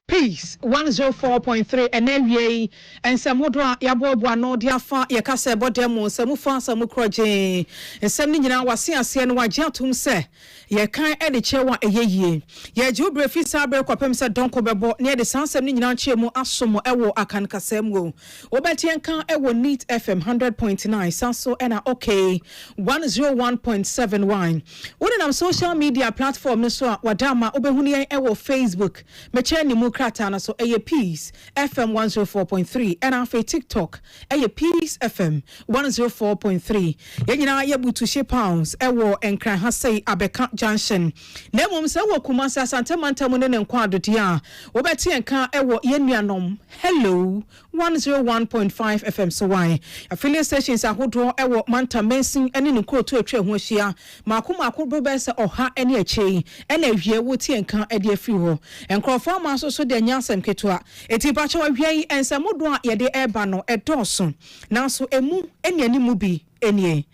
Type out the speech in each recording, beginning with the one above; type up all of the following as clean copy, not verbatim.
Peace 104.3 NLA and Samudra Yabobo no diafa yakase bodemo samufa samukroje ensem ni nyina wase ase no wagiatum se ye kan e de chewa eyeye ye jubre fi sabre kwapem se donko bebo ne de sansem ni nyina chiemu asomo ewo akan kasemwo obetien kan ewo neat FM 100.9 sanso ena okay 101.71 wonam social media platform no so wadama obehuni ewo Facebook mecheni mu krata so eye Peace FM 104.3 and afi TikTok eye Peace FM 104.3 yenyina yebutu she pounds ewo enkran ha sei Abeka Junction na mom se wo Kumasi Asante Mantam ne nkwa adodia obeti enka ewo yenuanom hello 101.5 FM so why affiliate stations ahodo ewo Mantam Mensin ene ne kroto atwa ho ahia makoma be se oha ene achi ene awie wo ti enka ede afi ho enkrofo ma so de nyasem ketua eti pa chawa hwei ensamodo a ye de eba no edoso nanso emu ene animu bi enie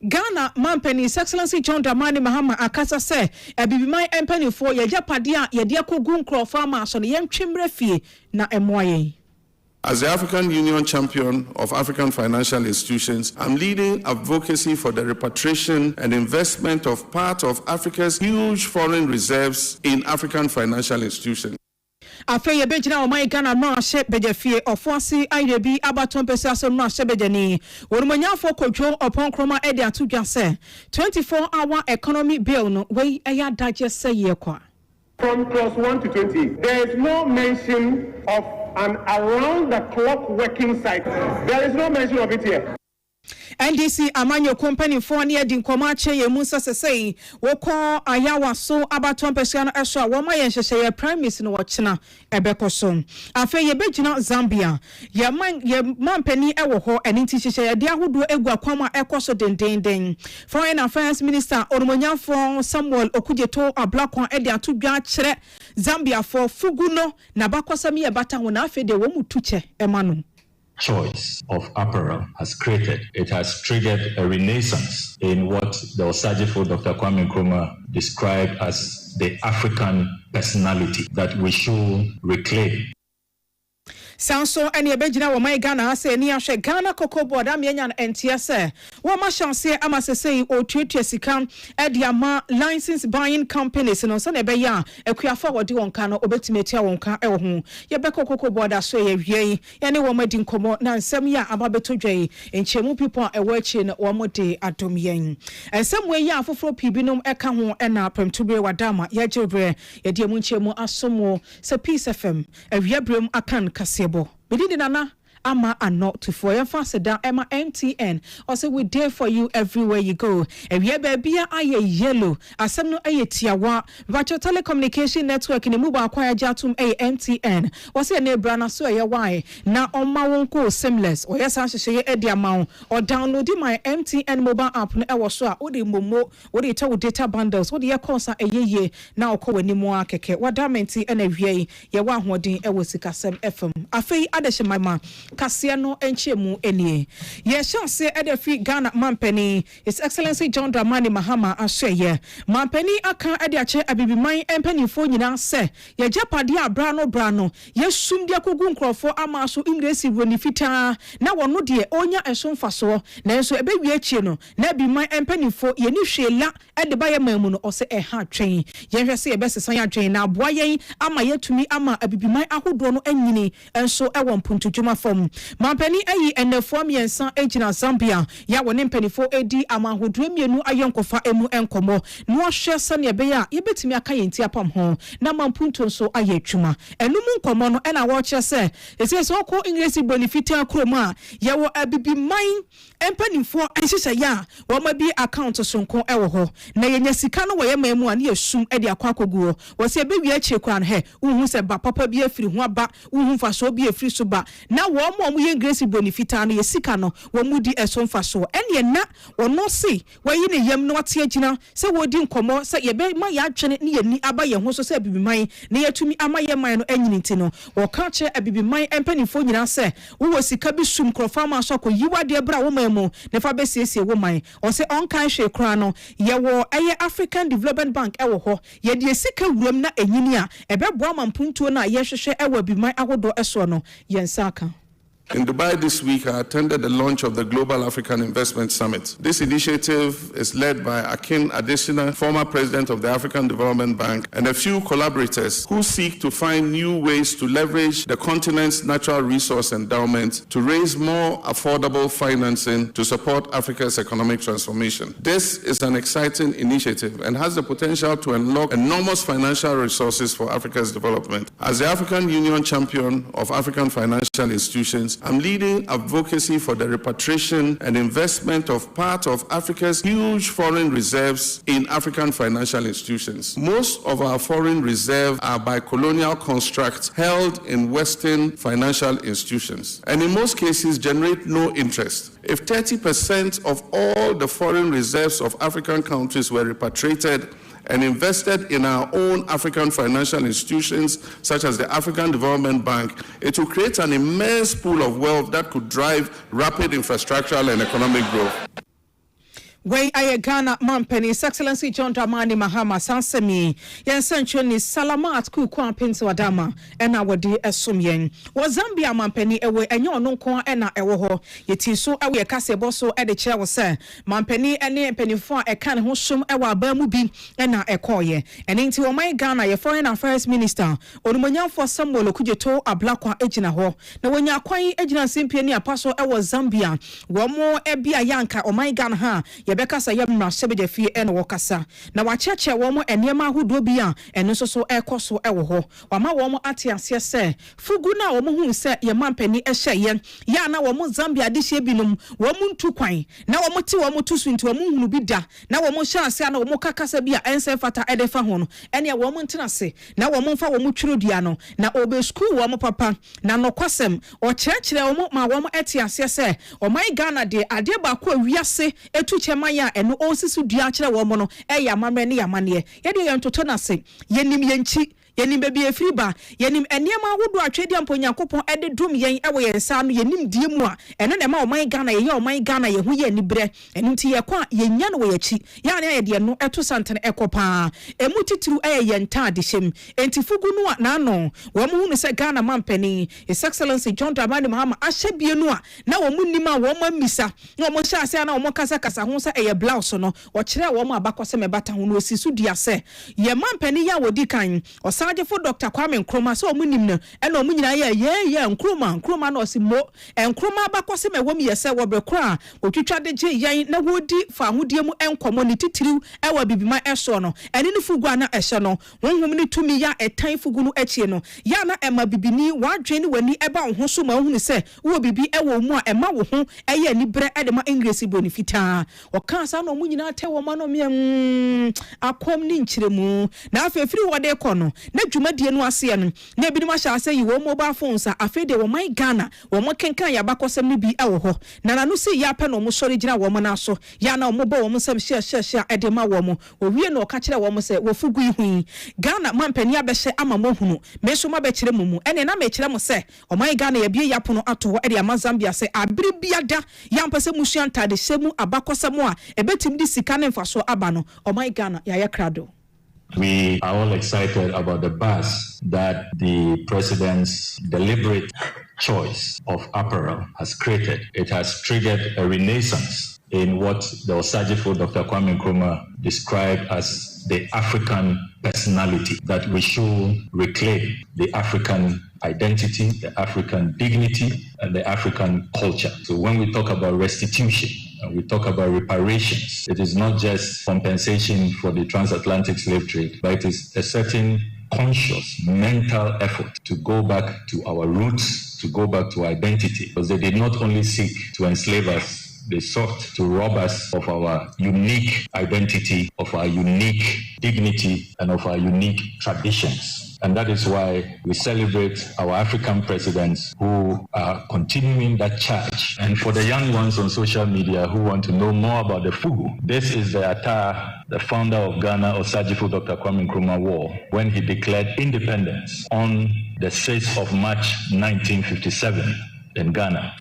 Ghana Mampeni Excellency John Dramani Mahama akasa se ebibiman empanifo ye japade a ye de akogu nkrofo ma so ne yentwemre fie na emoye. As the African Union champion of African financial institutions, I'm leading advocacy for the repatriation and investment of part of Africa's huge foreign reserves in African financial institutions. Afeye bejina o mai Ghana no ahye bejafie ofoasi airebi abaton pese asom no ahye bejani wonumanyafo kodwo oponkroma e de atudwa se 24-hour economy bill no wey eya daje se ye kwa. From clause 1 to 20, there is no mention of an around-the-clock working cycle. There is no mention of it here. NDC amanyo company for near din komache ye musa sesei woko ayawa so abaton pesiano eso a woma ye hyehyeye primaries no wochena ebekoso afa ye bejina Zambia ye mampani ewo ho enti hyehyeye de ahodo egu akwama ekoso dendenden foreign affairs minister Oromonyafo Samuel Okudjeto ablakon e de atodwa kire Zambia for fuguno na bakosami ye bata ho na afa de wo mutuche emano. Choice of apparel has created. It has triggered a renaissance in what the Osajifo Dr. Kwame Nkrumah described as the African personality that we should reclaim. Sanso eni ebejina wo mai Ghana ase ni ahwe Ghana Cocoa Board amenya na entia se wo ma chance amasesei otuetua sika ediama license buying companies no so na ebe ya akuafa wodi wonka no obetimetia wonka ewo ho ye be Cocoa Board aso ye hwie ye ne wo madi nkomo na nsem ya ababetodwai enchemu people ewo achi na wo mode adom yen ensem we ya afoforo pibinom eka ho ena premtubre wadama ye jebre ye de mu nchemu asomo se Peace FM awiebrem akan kasebo Bidi nana ama ano to for your faster Emma MTN also we there for you everywhere you go ewie baby aye yellow asem no aye tiawa virtual telecommunication network ni mobile kwaya jatum MTN was e na bra na so ye why na oma wonko seamless o yes ahye e dia ma o download my MTN mobile app no e wo so a o de momo o de ta data bundles o de ye kosa eyeye na okọ wani mo akeke wadamenti e na wie ye wa hoden e wo sikasem FM afei adehye mama Kasia no enchemu enie. Ye chance edefi Ghana Mampeni His Excellency John Dramani Mahama ahye. Mampeni Akan ediache abibiman empanifo nyina se ye japade abrano ye sumdia kogu nkrofo ama so ingresi roni fita na wono de onya esomfaso na enso ebewie achie no na abibiman empanifo ye ni hwela ede ba ye mamu no ose ha twen ye hwese ye besesan ya twen na aboa yen ama yetumi ama abibiman ahodo no anyini enso ewo mpuntudwuma fom Mampeni ayi enefo miensa ejina Zambia ya woni mpanifo edi amahodwe mienu ayonkofa emu enkomo no ahwe sane ebeya yebetimi aka yenti apam ho na mampunto so aye twuma enum nkomo no ena wo kye se ese ko English bonifita kroma ya wo abibiman empanifo enhyehyɛ ya wo ma bi account sonko ewo ho na yenya sika no wo ye mamu an ye sum edi akwa akoguo wo se ebewi achie kwa no he uhu se ba papa bi afiri ho aba uhu fa so bi afiri so ba na wo omo ye grace bonifita no ye sika no wo mu di eso mfa so ene na wono se wayi ne yam no ate agina se wodi nkomo se ye be ma ya atwene ne ye ni aba ye ho so se abibiman ne yatumi ama ye man no anyini nti no wo ka che abibiman empanifo nyina se wo sika bi sum krofa ma so ko yiwade bra wo man mu ne fa be siesie wo man o se on kan hwe kra no ye wo eye African Development Bank e wo ho ye de sika wuram na enyini a ebe boa mampuntuo na ye hwehwe e wo abibiman agodo eso no yensa aka. In Dubai this week, I attended the launch of the Global African Investment Summit. This initiative is led by Akan, additional former president of the African Development Bank, and a few collaborators who seek to find new ways to leverage the continent's natural resource endowment to raise more affordable financing to support Africa's economic transformation. This is an exciting initiative and has the potential to unlock enormous financial resources for Africa's development. As the African Union champion of African financial institutions, I'm leading advocacy for the repatriation and investment of part of Africa's huge foreign reserves in African financial institutions. Most of our foreign reserves are by colonial constructs held in Western financial institutions, and in most cases generate no interest. If 30% of all the foreign reserves of African countries were repatriated and invested in our own African financial institutions, such as the African Development Bank, it will create an immense pool of wealth that could drive rapid infrastructural and economic growth. Way I Ghana Mampeni, His Excellency John Dramani Mahama Sansemi, Yensenchoni Salamat Kukwan Pinto Adama, and our dear Esumyen. Was Zambia Mampeni away and your non con and ewoho, yet is so away a caseboso at the chair was say, Mampeni and near penny for a can hosum ewa Bermubi and a koye, and into my Ghana, your foreign affairs minister, or Munyan for some Kujeto a black one agent ho. Now when you're quite agent Simpiani apostle ewa Zambia, one more Ebia Yanka or my Ghana ha. Yebeka sa yamna sebede fie ene wokasa na wacheche womo enema hudo bia eno so ekoso ewo ho wama womo atiase se fugu na womo hu se yemampani ehye ya na womo Zambia dihye binum womo ntu kwan na womo ti womo tusu nti womo hunu bi da na womo hyanse na womo kakasa bia ense fata edefa ho no ene womo ntenase na womo mfa womo twirudua no na obe school womo papa na nokwasem o chekire womo ma womo atiase se o mai Ghana de ade ba ko wiase etu maya eno onsisu dua kire wo mo no e ya mamre ne ya mane ye de ye ntoto na se yenim yenchi yenim bebi efriba yenim eniema wodo atwedi amponyankopon ede dum yen ewo yensa no yenim die mu a eno na ma o man Ghana ye o man Ghana ye hu ye ni bre eno ti ye kwa yenya no ye chi ya na ye de no eto santene ekopa emu titiru ye nta de hyem entifugu no na no wo mu hu se Ghana mampani His Excellency John Dramani Mahama ahyebie no a na wo mu nima wo ma misa na wo hya ase na wo kasa kasa ho se ye blouse no wo kire wo mu abakose mebata ho no osisu dia se ye mampani ya wodi kan for Dr. Kwame Nkrumah so omunim no ena omunyina ye Nkrumah no osimo Nkrumah bakose mewom yese wo brekra otwitwa de je yen na wodi fa hodie mu enkomo ne titiriw ewa bibima eso no ene ne fugu ana ehye no wonhum ne tumi ya etan fugu no achie no ya na ema bibini wadwen ne wani eba ho so ma hunu se wo bibi ewo mu a ema wo ho eye ni bre ede ma English bonifita o kan sa no omunyina te wo ma no me akom ni nkyiremu na afefiri wode ko no na dwumadie no ase no na ebi ma sha ase yi wo mobile phones a afede wo man Ghana wo mo kenkan ya bakosem no bi ewo ho na nanu se ya pe no mo sori gina wo mo na so ya na mo bo wo mo sam hia ede ma wo mo owie no ka kire wo mo se wo fugu ihu Ghana mampani abehye ama mo hunu me so ma be kire mu ene na me kire mo se o man Ghana ya bie yapo no ato ho ede ama Zambia se abiri biada ya mpese musuanta de hyemu abakosem a ebetim di sika ne mfaso aba no o man Ghana ya ye krado. We are all excited about the buzz that the president's deliberate choice of apparel has created. It has triggered a renaissance in what the Osagifo Dr. Kwame Nkrumah described as the African personality, that we should reclaim the African identity, the African dignity, and the African culture. So when we talk about restitution, we talk about reparations, it is not just compensation for the transatlantic slave trade, but it is a certain conscious mental effort to go back to our roots, to go back to identity, because they did not only seek to enslave us, they sought to rob us of our unique identity, of our unique dignity, and of our unique traditions. And that is why we celebrate our African presidents who are continuing that charge. And for the young ones on social media who want to know more about the Fugu, this is the attire the founder of Ghana, Osajifo Dr. Kwame Nkrumah, wore when he declared independence on the 6th of March 1957 in Ghana.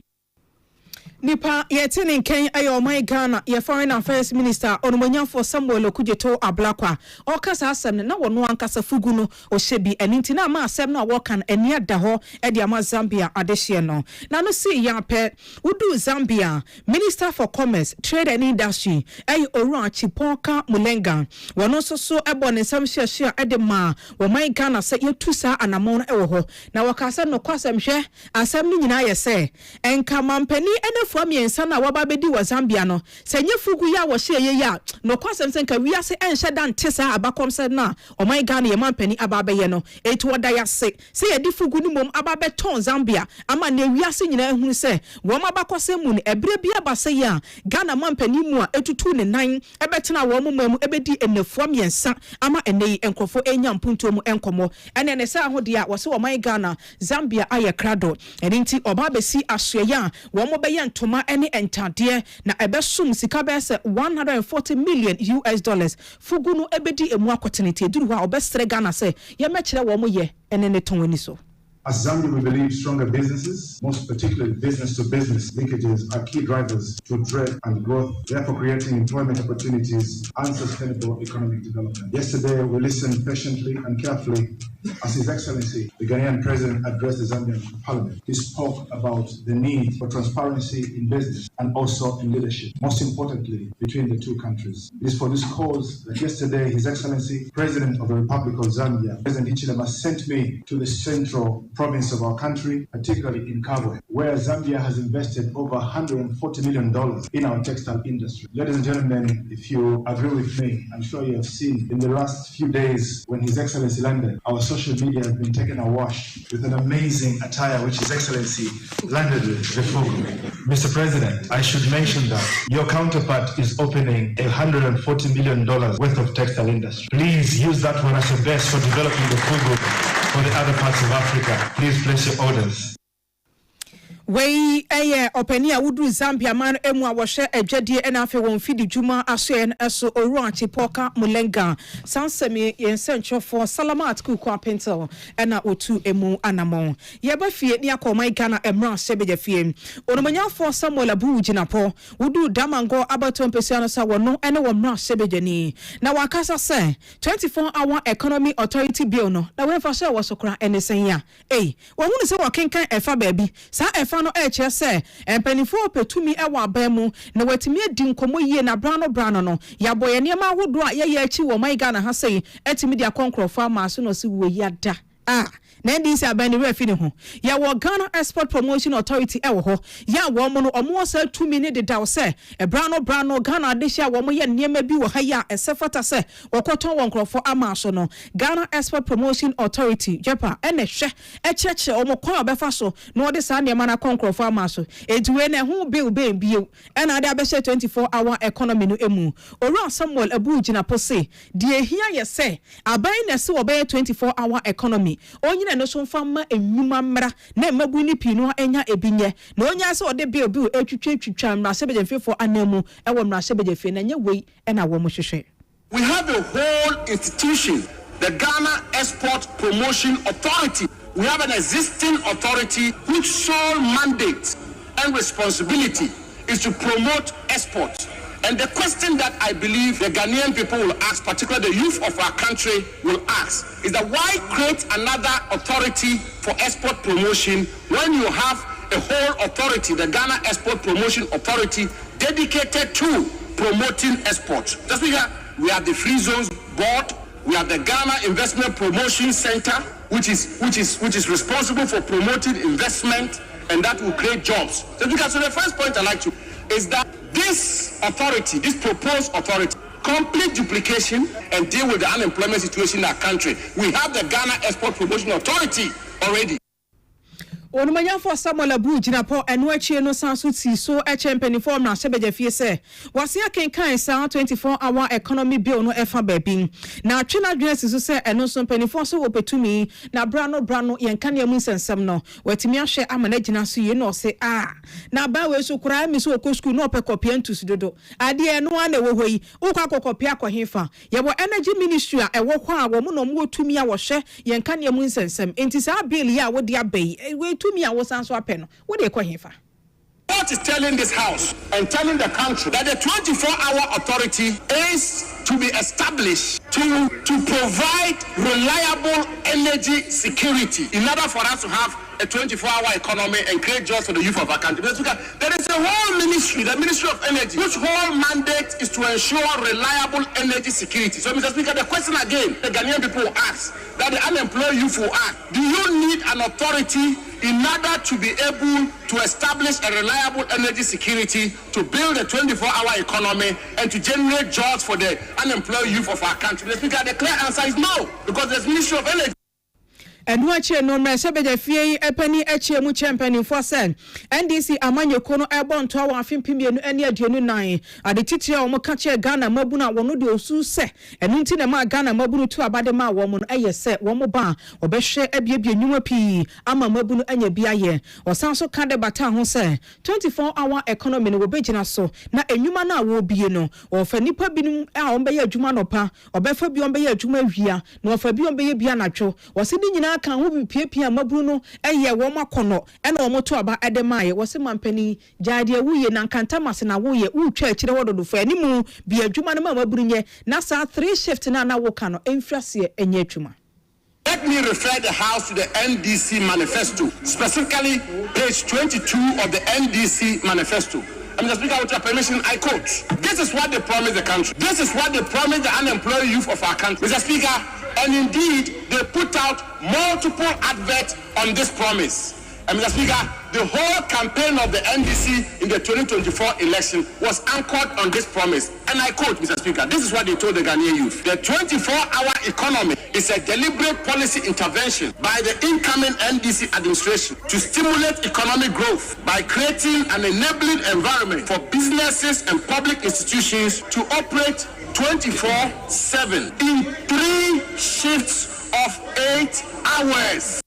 Nipa yetini ken ayo my Ghana ye foreign affairs minister onumonya for Samuel Okujeto Ablakwa o kasa asem na wono ankasa Fugu no o hyebi enti na ma asem na wo kan eni ada ho e dia ma Zambia adehye no na no si ya pe udu Zambia minister for commerce trade and industry ay Oru Chipoka Mulenga wono so ebo ne nsam hye e de ma wo my Ghana se yetusa anamon e wo ho na wakasa no kwasem hwe asem ni nyina ye se enka mampani ene from yensa na waba bedi wa Zambia no senye Fugu ya wo hye ye ya no kwasem senka wiase enhye dan tesa abakom se na o my Ghana ye mampani ababe ye no etu oda ya se ye di Fugu ni mom ababe ton Zambia ama na wiase nyina ehunu se wo mabakose mu ne ebre bia base ya Ghana mampani mu a etutu ne nan ebetena wo momamu ebedi enefom yensa ama enei enkrofo enya mpunto mu enkomo ene ne se ahode a wo se wo my Ghana Zambia aye krado enti oba besi asoye ya wo mo be toma any entade na ebesum sika be se $140 million. Fugu no ebedi emu akotenete duru ha obestre Ghana se ye mekire wo mo ye ene ne ton ani so. As Zambia, we believe stronger businesses, most particularly business-to-business linkages, are key drivers to trade and growth, therefore creating employment opportunities and sustainable economic development. Yesterday, we listened patiently and carefully as His Excellency, the Ghanaian President, addressed the Zambian Parliament. He spoke about the need for transparency in business and also in leadership, most importantly, between the two countries. It is for this cause that yesterday, His Excellency, President of the Republic of Zambia, President Hichilema, sent me to the central province of our country, particularly in Kabwe, where Zambia has invested over $140 million in our textile industry. Ladies and gentlemen, if you agree with me, I'm sure you have seen in the last few days when His Excellency landed, our social media has been taken awash with an amazing attire which His Excellency landed with the Fugu. Mr. President, I should mention that your counterpart is opening $140 million worth of textile industry. Please use that one as a base for developing the Fugu for the other parts of Africa. Please place your orders. Wei openia wudu Zambia man emu a wohye adwadie ena afi won fidi djuma asoe eso Oru Chipoka Mulenga sansemi yensenchofo Salamat Kuku Apentel ena otu emu anamon ye ba fie ni akoma Ghana emra sebeje fie onomanyafo Samuel Abu Jinapo wudu Damango abato mpesiano sa wono ene wo mra sebeje ni na wakasa se 24-hour economy authority bill no na we fa se wo sokra enesen ya wo hunu se wo kenkan efa baabi sa efa no eche se empanifo opetumi ewa abamu na watimi adi nkomo yie na brano no yaboye niam ahodo a ye achi wo my Ghana ha sei etimi dia konkrofo ama so no se wo yada na ndi se abani refi ne ho ya wo Ghana Export Promotion Authority e wo ho ya wo mo no omo sa 2 minute de daw se brano Ghana adehia wo mo ye niam bi wo ha ya esefata se wokoton won krofo ama so no Ghana Export Promotion Authority jepa ene hwe echeche omo kwa obefa so no de sa niam na konkrofo ama so eduwe na ho bill bio ena de abehye 24-hour economy no emu Oru Samuel Abu Jinapo se de hia ye se aban na se wo be 24-hour economy onye no so fama enwuma mra na mabu ni pinu enya ebinye na onya se ode bill etwitwa mra se beje fefo anamu e wo mra se beje fe na nye wei e na wo mo hwehwe. We have a whole institution, the Ghana Export Promotion Authority. We have an existing authority whose sole mandate and responsibility is to promote export. And the question that I believe the Ghanaian people will ask, particularly the youth of our country will ask, is that why create another authority for export promotion when you have a whole authority, the Ghana Export Promotion Authority, dedicated to promoting export? Just here, we have the Free Zones Board, we have the Ghana Investment Promotion Center, which is responsible for promoting investment, and that will create jobs. So the first point I'd like to is that this authority, this proposed authority, complete duplication and deal with the unemployment situation in our country. We have the Ghana Export Promotion Authority already. Onumanya for Samuel Abu Jinapo and Wachi no Sansu so a champion form na Shebeja Fiese. Was ya can 24-hour economy bill no efa baby. Now China dress is say and no some penny for so open to me. Now Brano Yankania Mus and Samno. Where Timia share amanagina so you know say Now Bawe so cry me so school no pe copy to Sudodo. Idea no one way. Oka copia kwa hifa. Yawa energy ministry a walk woman no more to me I was share Yankania Mus and Sam. Intisa bill ya what dia bay. To me, I was answer a pen. What do you call him for? What is telling this house and telling the country that the 24-hour authority is to be established to provide reliable energy security in order for us to have a 24-hour economy and create jobs for the youth of our country. There is a whole ministry, the Ministry of Energy, whose whole mandate is to ensure reliable energy security. So, Mr. Speaker, the question again, the Ghanaian people will ask, that the unemployed youth will ask, do you need an authority in order to be able to establish a reliable energy security, to build a 24-hour economy, and to generate jobs for the unemployed youth of our country? Mr. Speaker, the clear answer is no, because there's Ministry of Energy. And watch no Meshabeja Fee, a penny, mu champion for sen. NDC Amanyo Kono Airborne to our Fimpian and near Junu at the teacher of Mokacha Ghana Mabuna Wonudio Su se, and Intina Ma Ghana Mabunu to Abadema woman, a set, one more bar, or Beshe Ebi Numa P, Ama Mabunu and Yabiaye, or Sanso Kande Batan say, 24-hour economy will be so, na a Numana will be no, or Fenipa Binum Aombeya Jumanopa, or Befa Biombeya Jumavia, nor Fabiombeya Bianacho, or sitting Kan wo piapia mabruno eye wo makono ena wo moto aba edemaye wo se mampani jade wuye na nkantamase na wuye utwa akire wododofo animu bi adwuma na mabrunye na sa 3 shift na wo kano emfiase enye adwuma. Let me refer the House to the NDC manifesto, specifically page 22 of the NDC manifesto. Mr. Speaker, with your permission, I quote, this is what they promised the country. This is what they promised the unemployed youth of our country. Mr. Speaker, and indeed, they put out multiple adverts on this promise. And Mr. Speaker, the whole campaign of the NDC in the 2024 election was anchored on this promise. And I quote, Mr. Speaker, this is what they told the Ghanaian youth. The 24-hour economy is a deliberate policy intervention by the incoming NDC administration to stimulate economic growth by creating an enabling environment for businesses and public institutions to operate 24/7 in 3 shifts of 8 hours.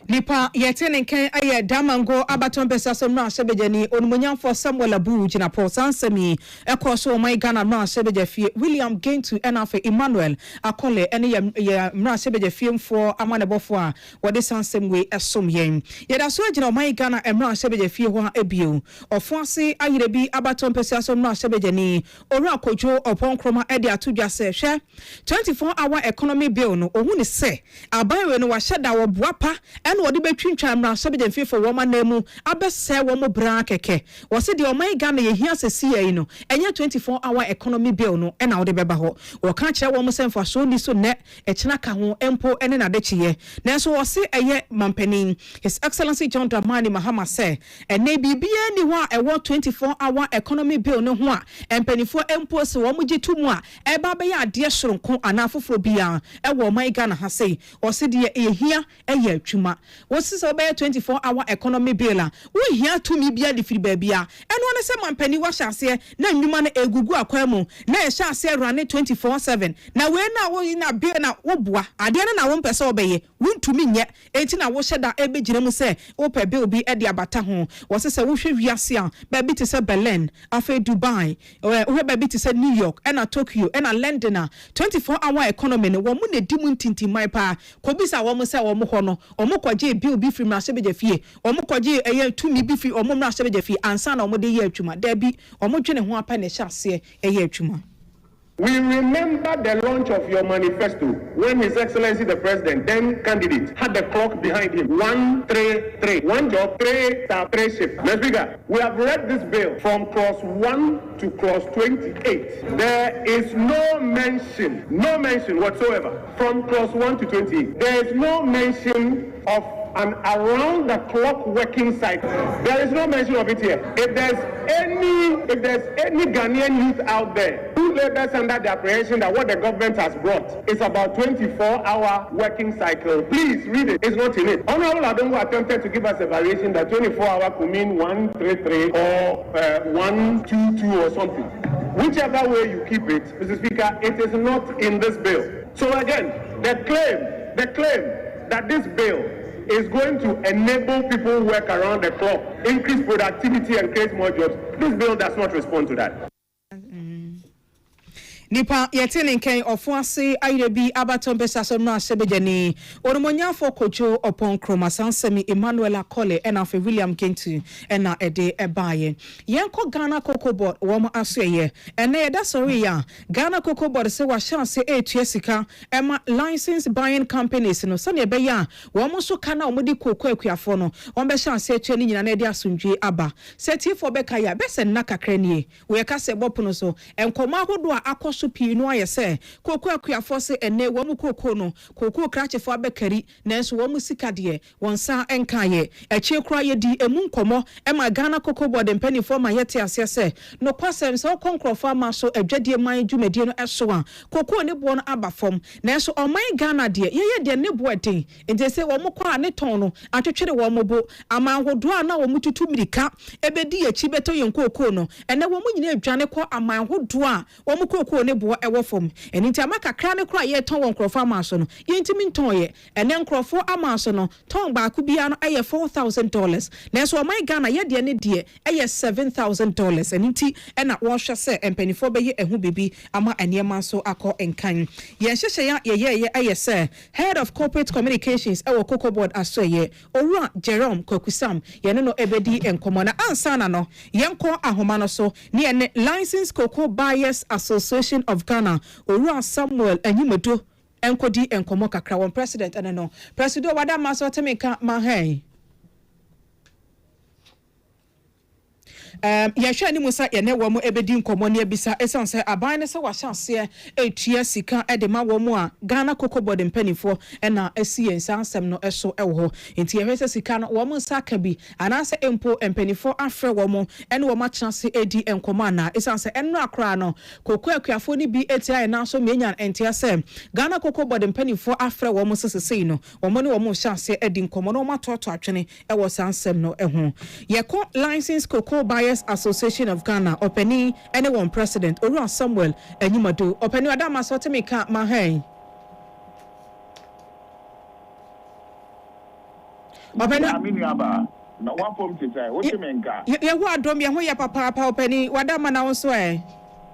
Nipa yetene ken aye damango abaton pesa so no asebejani onumunyam for Samuel Abu Jina Paul Sansemi ekoso my Ghana no asebeja fie William Gaintu enafe Emmanuel akole ene ye mra asebeja fie for amanebofo a wode sansem we esom yen yeda so agina my Ghana mra asebeja fie ho ebio ofo ase ayire bi abaton pesa so no asebejani ora kojo opon kroma ede atodwa se hwe 24-hour economy bill no ohu ne se abawe no wa hyeda wo boapa wodi betwintwa mra sabede fefo wo manemu abese wo mo bra keke wo se de o man Ghana ye hia sesi yi no enye 24-hour economy bill no na wode beba ho wo ka kire wo mo semfa so ni so ne ekina ka ho empo ene na de kiye nanso wo se eye mampanin His Excellency John Dramani Mahama se ene bibia ni ho a ewo 24-hour economy bill no ho a empanifo empo se wo mo gitumu a eba be ya ade soronko ana foforo bia ewo man Ghana ha sei wo se de ye hia eye atwuma what's this about 24-hour economy bill? We here to me be a different baby. And one say man penny wash us here, na nyuma na egugu akwemu, na e sha say run 24/7. Na we na wo na bill na wo boa. Ade na wo mpese obeye, won to me nye. Enti na wo sheda ebe gina mu say, wo pe bill bi e de abata ho. Wo say wo hwe wiase a, baby to say Berlin, afa Dubai, wo baby to say New York, and Tokyo, and London. 24-hour economy no wo mu na di mu ntintimai pa. Ko bisa wo mu say wo mu ho no, kwaje bill bi free mra sebeje fie omo kwaje eye tumi bi free omo mra sebeje fie ansa na omo de ye atwuma da bi omo dwene ho apa ne hyase eye atwuma. We remember the launch of your manifesto when His Excellency the President, then candidate, had the clock behind him. 133. One job, 3 shifts. Mr. Speaker, we have read this bill from clause 1 to clause 28. There is no mention whatsoever from clause 1 to 28. There is no mention of an around-the-clock working cycle. There is no mention of it here. If there's any Ghanaian youth out there who labors under the apprehension that what the government has brought is about 24-hour working cycle, please read it. It's not in it. Honorable Adongo attempted to give us a variation that 24-hour could mean 133 or 122 or something. Whichever way you keep it, Mr. Speaker, it is not in this bill. So again, the claim that this bill is going to enable people who work around the clock, increase productivity and create more jobs, this bill does not respond to that. Nipa yetini ken ofuase airebi abaton besaso no asebejani orumonya for kojo upon kroma sansemi Emmanuel Akole ena fe William Kentu ena ede ebaye yenko Ghana Cocoa Board womo aseye ena eda sorry ya Ghana Cocoa Board se wa chance sika ema license buying companies no sane ebe ya womo so kana omudi cocoa akuafo no wombe chance etu ni nyina na ede asundwe aba seti for beka ya bese na kakra nie we ka se bopuno so enkoma hodo a akọ so pii no ayese kokoo akuafo se ene wamu kokoo no kokoo krachefo abekari nanso wamu sikade wonsa enkaye echiekura yedi emu nkomo ema Ghana Cocoa Board mpanifo ma yete asese no kwasem se okonkrofo ama so adwadie man dwumadie no eso a kokoo ne bo no abafom nanso oman Ghana de ye de ne bo eden ente se wamu kwa ne ton no atwetwere wamu bo ama hodo a na wamu tutu mirika ebedi achi beto yen kokoo no ene wamu nyina adwane ko ama hodo a wamu kokoo ne bo ewo fom enti amaka kra ne kra ye ton won krofo amaso no yentimi nton ye ene krofo amaso no ton ba ku bia no eye $4,000 nanso o my Ghana ye de ne de eye $7,000 enti ena wo hwe se empanifo be ye ehu bibi ama eniema so akọ enkan ye hyehye ya ye eye se head of corporate communications ewo Cocoa Board aso ye Owura Jerome Kwakusam ye no ebedi enkomo na ansana no yenko ahoma no so ne ene Licensed Cocoa Buyers Association of Ghana Owura Samuel Enyimedo enkodi enkomo kakra won president ene no president wada maso temeka mahai yahwe ni musa ye ne wo mo ebedi nkomo ne ebisa esanse aban ne se wa chance etua sika edema wo mo a Ghana Cocoa Board mpanifo na asie nsansem no eso ewo enti yahwe se sika no wo mo nsaka bi anase empo mpanifo afre wo mo ene wo ma chance edi enkomo na esanse enno akra no kokoo akuafo ni bi etia na so menyan entia se Ghana Cocoa Board mpanifo afre wo mo sesesei no wo mo ne wo mo chance edi nkomo no ma toto atwene ewo sansem no eho yeko Licensed Cocoa Buyers Association of Ghana openi anyone president Owura Samuel Enyimedo openi adama so temeka mahai openi amini aba na wapom tete wo temenka ye ho adom ye ho ya papa openi wadama na wo so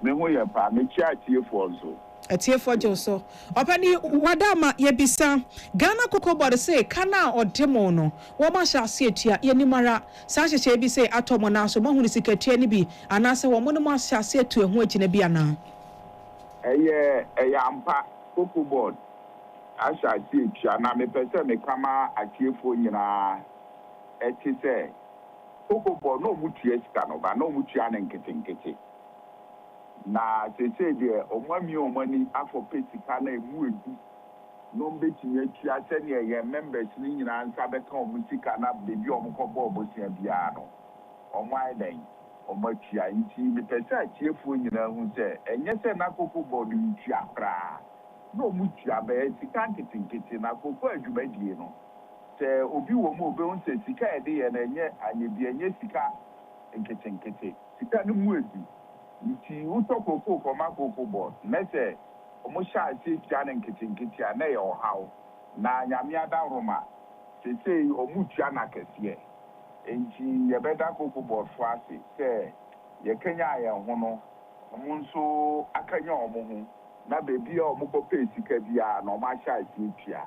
me ho ya pa me chia tiefo nso atiefo je so openi wadama ye bisa Ghana Cocoa Board say kana odemo no wo ma sha se atua ye nimara sa hyeche bi say atomo na so mahunu sikatua ni bi anase wo mo no ma sha se atua ho agina bi ana eye ampa Cocoa Board asha se atua na me pese me kama atiefo nyina eti se Cocoa Board no mutua sika no ba no mutua na nketenkete na tete de omwami omani afọ pesika na emu edu no mbetimi atua se ne ye members ni nyina nsa beka omusika na bebi omkọbọ obosia bia no omwai den omatua nti me pesa achiefu nyina hu se enye se na Cocoa Board ntua kra no omutua be sika nketenkete na Cocoa adwumadie no se obi wo mu obe hu se sika ede ye na enye anyebia enye sika nketenkete sika no mu edu nti utoko Cocoa ma Cocoa Board mese omusha ati tiane nketenkete na ye ohaw na nyame adaroma sesei omutua na kese enti ye beda Cocoa Board fo ase se ye kenya ye ho no omunso akanya omuhu na bebi omukopɛ sika bia na omasha ati tia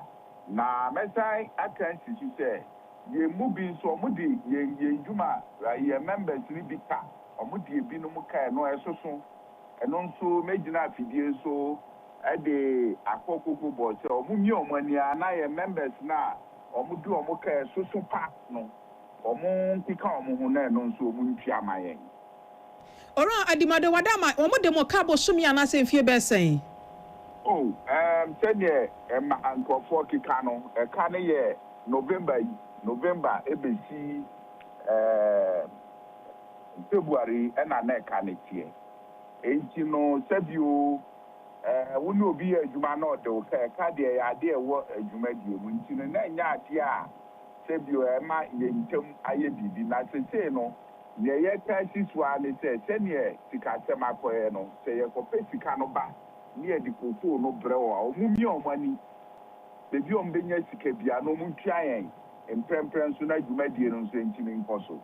na mesai Akan sisi se ye mubi nso omudi ye ndwuma ye members ni bika omudi ebinum kai no esoso eno nso megina afidie so ade akoko Board se omunyi omani ana ye members na omudu omukai soso pa no omun kika omuhu na eno nso omuntua amayen ora adimado wadama omude mo kabo sumi ana se mfie besen oh said ye ma ankofo kika no ka ne ye November ABC February and an ekanity. No Sebio wouldn't be a Jumano, Cadia idea what a Jumedia winching and Yatia Sebio Emma Yentum Ayedi, not say no. Near crisis one is a 10 year Ticasema Poeno, say a Copesicanoba near the Coco no brewer or Mumio money. The Dion Benya Sikabia no Munchian and Premprem Suna Jumedian in Posso.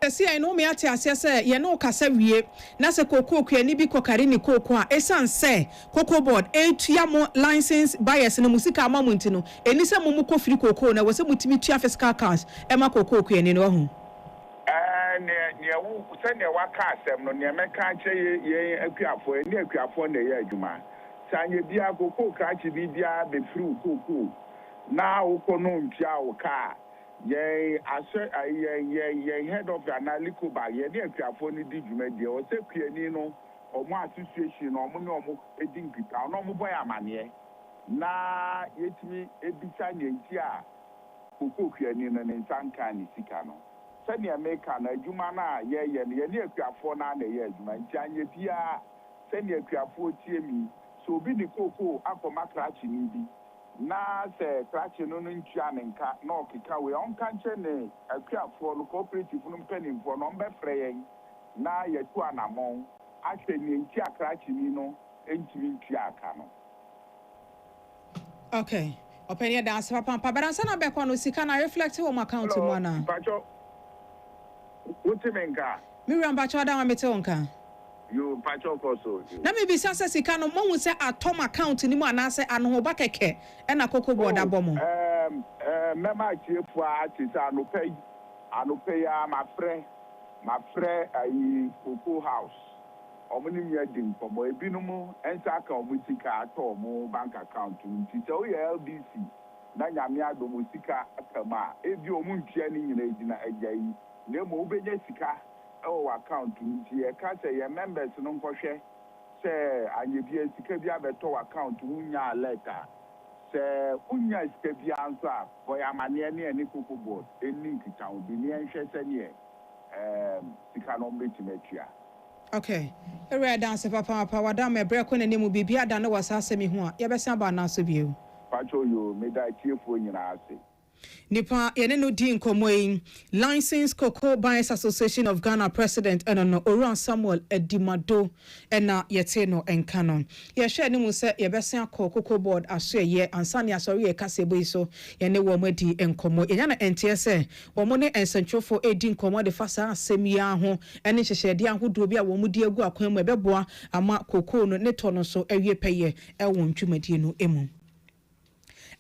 See, I know me at say, you know, Cassavier, Nasa Coco, Nibi Cocarini Coco, Esan say, Coco board, 8 Yamo license bias and Musica Mamuntino, and Nisa Mumuko Free Coco, and was a multimedia fiscal cars, Emma Coco, and in home. Near send your waka, no near Mecanche, ye, a for a near Crafon, the Yajuma. Sanya Dia Coco, Cratchi Bia, the fruit Coco. Now, Conon Chow car. Yea, I said, ye head of the Analico by ye near Crafoni did you make the or say pianino or more association or mono a dinky town, no more money. Na yet me a bisanya tia, Coco pianino and Sankani Sicano. Send your maker, Jumana, ye near Crafona, the years, my Janya Pia, send your Crafo Tiemi, so be the Coco, Uncle Macrachi needy. Na se krache no ntua nenka na okeka we on kanche ne akuafo no cooperative no mpanim fo no mbefre yen na yetu anamon ahwe ne ntia krache ni no entimi ntua aka no. Okay, openya dance papa baransa na be kwa no sika na reflect wo account mo na bacho utimenga Miriam bacho da wa mete wonka you pacho koso na me bisa se sika no mo hu se atom account ni mo anase ano ba keke e na Coco board abomo mema chiefu atisa no pay ya my friend ayi Coco house omuni mi adin komo ebinumu ensa ka omutika ato mo bank account nti so ya LBC na nyame adomo sika akama ebi omuntia ni nyina ejina ajayi na mo ubenya sika our account nti e ka say your members no nkohwe say anyebia sika bia beto account unya letter say unya sika bia ansa boy amane ne ani Coco board eni nkita obi ne nhwe se ne sika no metimatua. Okay, ere dance papa wadam e breko ne nemu bibia da na wasasemi ho a ye besa ba na so bio pacho yo Midday tiefo nyina ase Nipa yene no di nkomoyin Licensed Cocoa Buyers Association of Ghana President enono Oran Samuel Edimado ena yete no enkanon ye hwe ne mu se ye besen Cocoa board aso ye ansane asori ye kasebo iso yene wo madi enkomo ye na entie se wo mo ne ensantrofo edi nkomo de fasa asemia ho ene hyehyede ahodo bi a wo mu di agu akwan mu ebeboa ama Cocoa no ne to no so awie peye ewo ntwumadi no emu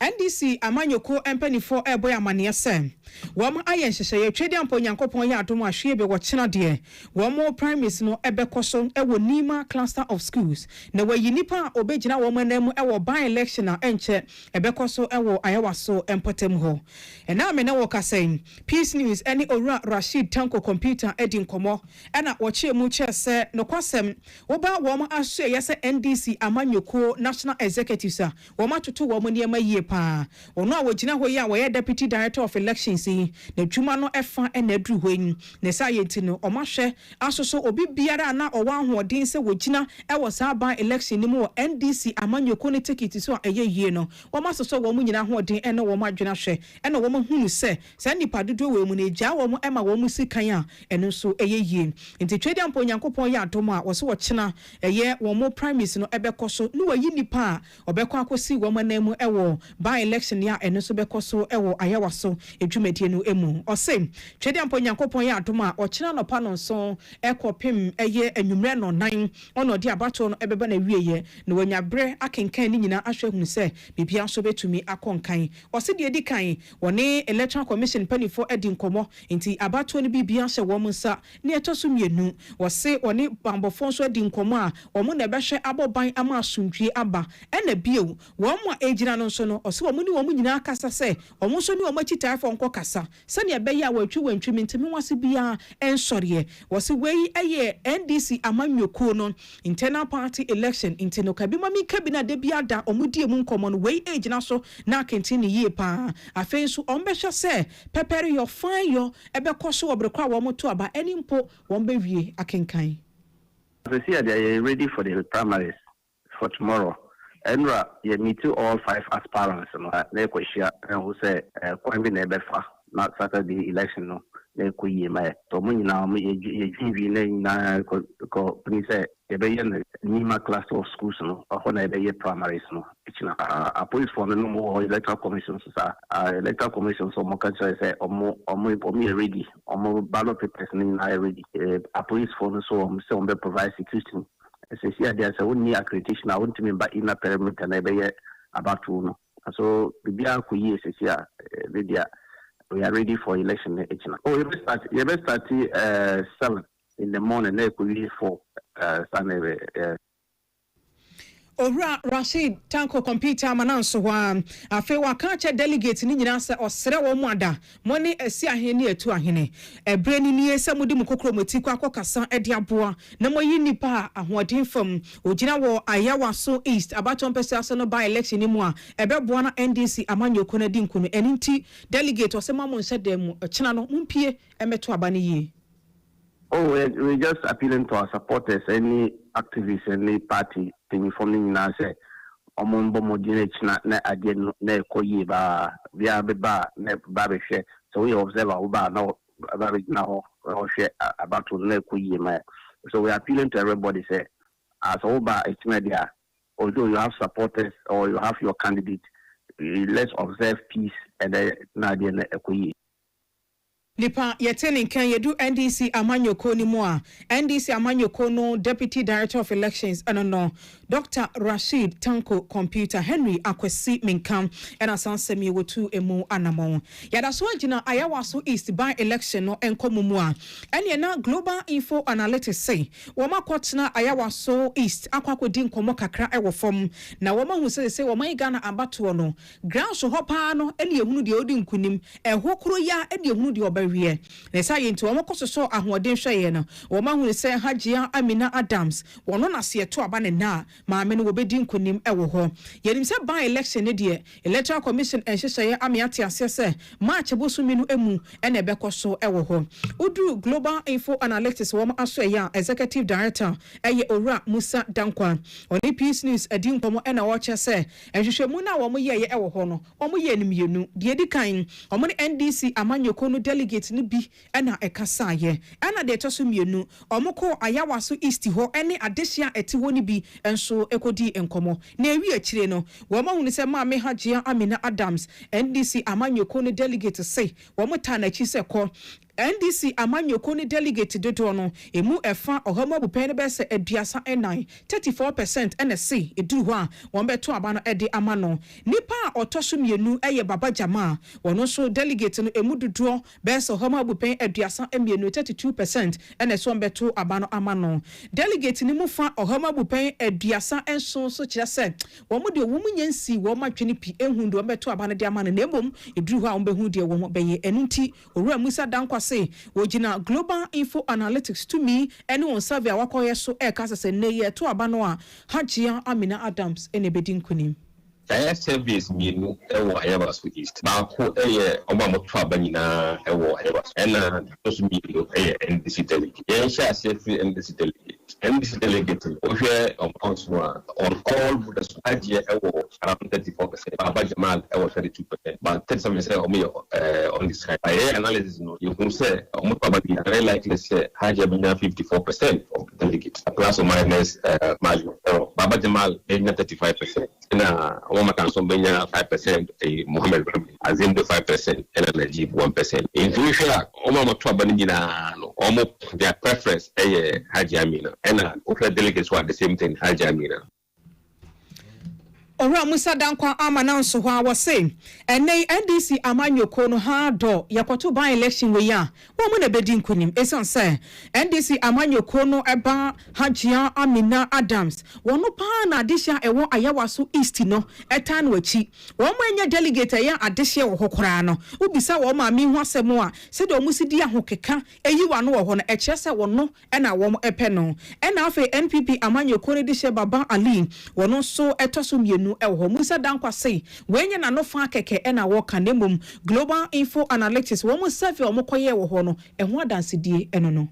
NDC amanyoko empanifo eboy amane se wom ayen hyehye twedi ampo nyankopon ya adom ahwe be wo kyena de wom primaries no ebekoso ewo Nima cluster of schools na wayi nipa obegina wom anam ewo by election a enche ebekoso ewo ayawaso empotem ho ena me na wo kasen Peace News any Ora Rashid Tanko computer edin komo ena wo chiemu chese no kwasem wo ba wom ahwe yese NDC amanyoko national executives a wom atoto wom niema yie pa ono a wogina ho ya wo deputy director of elections na dwuma no efa na adru hoyin na sa yenti no omahwe asoso obi biara na owa hoodin se wogina ewo sa ban election ni mu NDC amanyoko ne ticket so eye yie no omasoso wo mu nyina hoodin ene wo madwena hwe ene wo hunu se sa nipa dodo we mu na eja wo ema wo mu sikan a ene so eye yie nti twedi ampo nyankopon ya adom a wo so wo kyena eye wo mu primaries no ebekoso no wayi nipa obekọ akosi wo manam ewo ban election ya ene so bekoso ewo ayawaso edwumadi no emu ose twedi ampo nyankopon ya adom a okyena no pa no so ekopem eye anwumre no nan ono di abato no ebeba na wieye na wanyabre akenkan ni nyina ahwehunu se bibia so betumi akonkan ose de edi kan woni electoral commission panifo edi nkomo nti abato no bibia hye wo nsa ne etoso mienu wose oni bambofo so edi nkomo a omo na ebehwe aboban ama asundwie aba ena bio wo mo ejina no so no ɔse wɔn ni wɔn nyinaa kasa sɛ wɔn nso ni wɔn akyitaafo nkɔ kasa sɛnea ɛbɛyɛ a wɔatwi ntimi wase bia ɛnsɔreɛ wɔse wei ɛyɛ NDC amanyɔkuo no internal party election intino kabima mi kabina de bia da ɔmudie mu nkɔmɔ no wei egyina so na kentini yie pa afei nso ɔmbɛhwɛ sɛ prepare your fine your ɛbɛkɔ so wɔbrekɔ a wɔn to aba ɛni mpo wɔn bɛwie akenkan. They say they are ready for the primaries for tomorrow. And you meet all 5 aspirants. They question who say Kwame Nebefa not Saturday election. No, they could ye my Tommy now. Na company say the Nima cluster of schools. No, or when they primaries. No, a police for no more electoral commissions. Electoral commissions. So more country say or more ready. Or more ballot papers ready. A police for so some provide security. There's only accreditation. I want to remember in a perimeter and I about to. So the BR we are ready for election. Oh, you best start 7 in the morning. They could be for Sunday. Ora Rashid Tanko computer mananso wa afi wa kanche delegate ni nyina se osere wo mu ada moni esi ahene etu ahene ebre ni nie se mudi mukokro mati kwa akokasa ede aboa na moyi nipa ahoden fam ogina wo ayawa so east abaton pese aso no by election ni mu a ebeboa na NDC amanyoko na di nkunu eninti delegate osema mo nse dem kina no mpie emeto aba ne yi. Oh, we just appealing to our supporters, any activists, any party, informing us, Omon Bomodine, ne again, ne koyi ba, via beba, ne babishe. So we observe our bar now, now, about to ne koyi. So we are appealing to everybody, say, as Oba, it's media, although you have supporters or you have your candidate, let's observe peace and then Nadia ne koyi. Lipa yeteni kan yedu NDC amanyoko ni mu a NDC amanyoko no Deputy Director of Elections no Dr. Rashid Tanko Computer Henry Akwesi Minkam ena sansemi wotu emu anamon yada so agina ayawaso East by election no enkomu mu a ene na Global Info Analytics say woma kwotena ayawaso East akwakodi nkomo kakra ewo fom na woma hu say woma Ghana abato no ground so hopa no ene ehunu de odi nkunim ehokro ya ene ehunu de obawie na say nti woma kososo ahoden hweye no woma hu say Hajia Amina Adams wono na se to aba ne na maame no wobedi nkonim ewo ho yenim se by election ne de Electoral Commission enhyehyeye amiate ase se March bosumi no emu ene ebekoso ewo ho udu Global Info Analytics woma aso ya Executive Director eye Ora Musa Dankwa oni Peace News edi nkomo ena wo che se enhwehwemu na wo ye ewo ho no wo ye nimienu de edi kan wo ne NDC amanyoko no delegate ni bi ena ekasa ye ena de toso mienu wo ko ayawaso East ho ene adehia eti ho ni bi enso ekodi enkomo na ewi akire no wo ma hunu se maame Hajia Amina Adams NDC amanyoko no delegate say wo mota na chi se ko NDC amanyoko ni delegate dodo no emu efa ohama bupen be se aduasa enan 34% NSC eduru ho a won beto aba no ede ama no nipa otoso mienu eye baba jama wono so delegate no emu dodo be se ohama bupen aduasa emienu 32% NSC won beto aba no ama no delegate ni mu fa ohama bupen aduasa enso so kire se wo mu de wo mu nyansi wo matwene pi ehundu won beto aba no de ama no na emom eduru ho a won behu de wo be ye enunti Owura Musa Dankwa say wojina Global Info Analytics to me anyone survey awakoye so kasa se ne ye to aba no a Hajia Amina Adams ene bedin kunim service mienu ewo ayabaso East ba ko oba moto aba nyina ewo ayabaso ena to mienu NDC delegate ye sha se free NDC delegate ohwe on call with the Hajia ewo around 34%, Baba Jamal ewo 32%, but 37% on this side. By analysis no you can say very likely say Hajia bina 54% of the delegates plus or minus margin. Baba Jamal bina 35%. Na Omar Kanson bina 5%, Mohammed Azim 5%, and Najib 1%. In future, Omar Matwa Banina no their preference Hajia Amina. And delegates were the same thing, Hajia Amina. Ora Musa Dankwa Amananso Hwa was saying, and nay NDC Amanyo Kono ha do yakoto by election we ya. Woman a bedding kunim, eson say. NDC Amanyo Kono eba Hajia Amina Adams. Wano pa na adisha ewo ayawasu East no, etan wechi. Wama delegate ya adisha wokorano. Ubisa wama mi hwase moa. Sedo musidi ya hokeka. Eyi wano wahona echese wano ena wamo epeno. Ena afe NPP Amanyo Kono dishe Baba Ali. Wano so etosu mienu ewo. Musa Dankwa say, wenye na no fa keke ena woka nemum. Global Info Analytics. Wamo sefi wamo kwaye wohono. Enwa dansidie enono.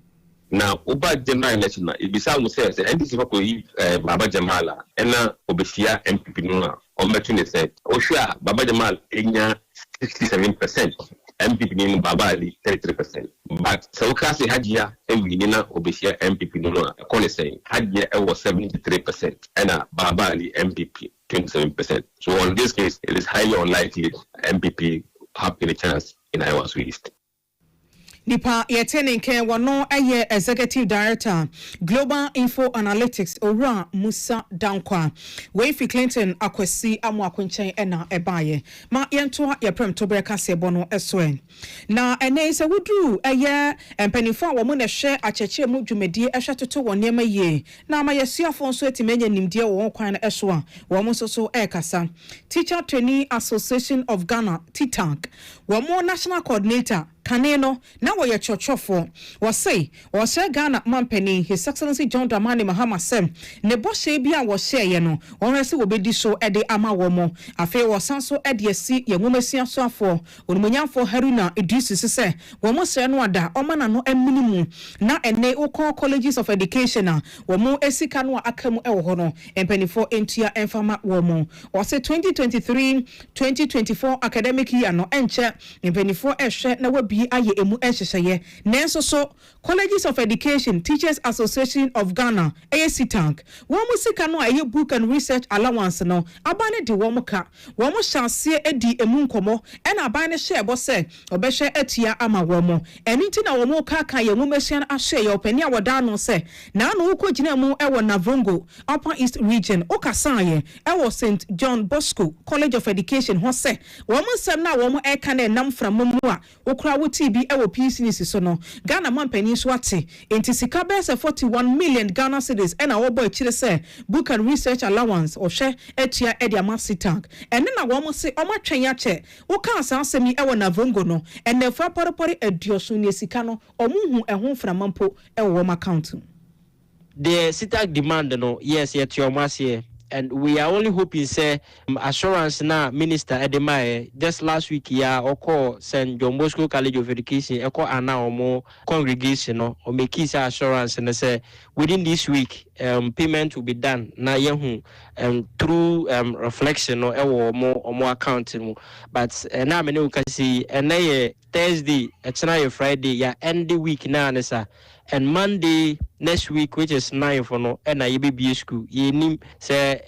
Now, Uba General election, Ibisa Musa said, and this is what we Baba Jamala, and Obesia MPP Nuna, on Betune said, Osha, Baba Jamal, 67%, MPP in Baba Ali, 33%. But Saukasi Hajia, and Nina Obesia MPP Nuna, Kone saying, Hajia was 73%, and Baba Ali MPP 27%. So, in this case, it is highly unlikely MPP have any chance in Iowa East. Nipa yetenenke wano aye executive director Global Info Analytics Ora Musa Dankwa Wefi Clinton akwesi amu akwenchen ena ebaye ma yentoa ye prem tobreka sebono eswen na ene se wudu aye empanifo a wo mu ne hwe acheche mu dwumedie ehwe toto wonema ye na ma yesuafo nso etimenya nimdie wo kwan na ehso a wo mu soso ekasa Teacher Trainee Association of Ghana TTAG wo mu national coordinator Kaneno na wo ye chochofo wo say wo share Ghana mampani His Excellency John Dramani Mahama Sem ne bo hye bia wo share ye no won rese wo bedi so ede ama wo mo afi wo sanso ede asi ye nwomasi asoafo onumunyafo Haruna Idris se wo mo share no ada o mana no aminimu na ene ukon colleges of education wo mo esika no akamu e wo ho no empanifo entua enfama wo mo wo say 2023-2024 academic year no enche empanifo ehwe na wabi aye emu ehyehyeye nenso so Colleges of Education Teachers Association of Ghana ACTANC wo musika no aye book and research allowance no abane de wo muka wo mo chance edi emu nkomo ena abane share bo se obehwe atia ama wo mo enti na wo mo ka ye mumesian ahye ye opani a woda no se na no ukogina mu ewo Navrongo Upper East Region okasaye ewo St John Bosco College of Education ho se wo mo sem na wo mo eka na nam framu mu a okura wo TB ewo PCNC so no Ghana mampani so ate enti sika bese 41 million Ghana cedis ena wo boy chire se book and research allowance o hwe etia edia masitank ene na wo mo se o matwen ya che wo kan san semi ewo Navrongo no ene fa porepore adioso ne sika no o muhu ehon framampo ewo wo account the sitak demand no yes yet your masie and we are only hoping say assurance na minister Edemae just last week ya oko St John Bosco College of Education eko ana omo congregation no o make assurance and say within this week payment will be done na yehu through reflection no ewo omo account mu but na me no kasi na Thursday it's Friday ya end the week na nesa and Monday next week, which is 9 for no, and I be school. Ye nim say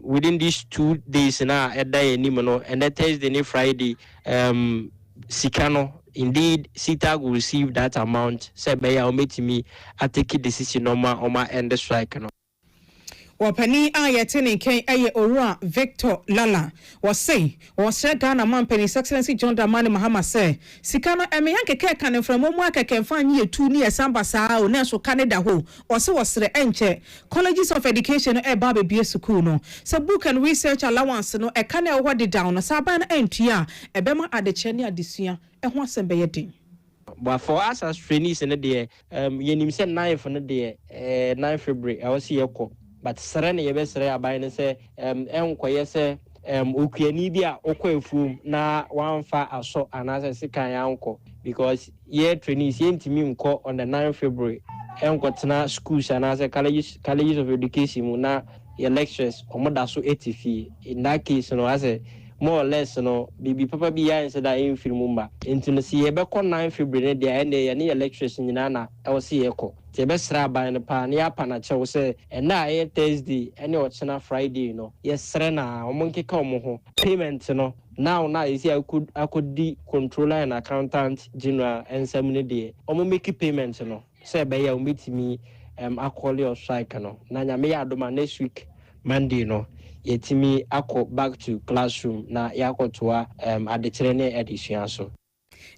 within these 2 days na a day nimano, and that Thursday and Friday Sikano. Indeed, Sita will receive that amount. Say by your meeting me, I take a decision on my end the strike. No. Wapani ayetene ken aye Ora Victor Lala was say was Ghana mampani His Excellency John Dramani Mahama say sikano emeyanke ke kan from mu akeke fan ye tu ni esamba saa o na so Canada ho was enche colleges of education e ba be school no so book and research allowance no e kan e wo de down no saban entua e be ma adeche ne adesua e ho asembe ye din. But for us as trainees in the day yenim say 9 for the day 9 February I was here but serene ye be sere aban say enkoye say okuani bi a okoefum na wanfa aso anase sikan yanko because ye trainees ye ntimi nko on the 9 February enkotena schools anase colleges of education mu na your lectures omoda so 80 fee in that case no as more or less no bibi papa bi ya say that in film mba enti no si ye be ko 9 February ne dia ene ye ne lectures nyina na e wo se ye ko te be sra ban ne pa ne apa na che wo se na ye Thursday ene o chena Friday no ye sre na o monkeka o mo ho payment no now you see I could di controller and accountant general ensem ne de o mo make payment no say be ya o metimi akole o strike no na nya me ya adoma next week Monday no yɛtumi akɔ back to classroom na yɛakɔtoa adekyerɛ ne adesua so.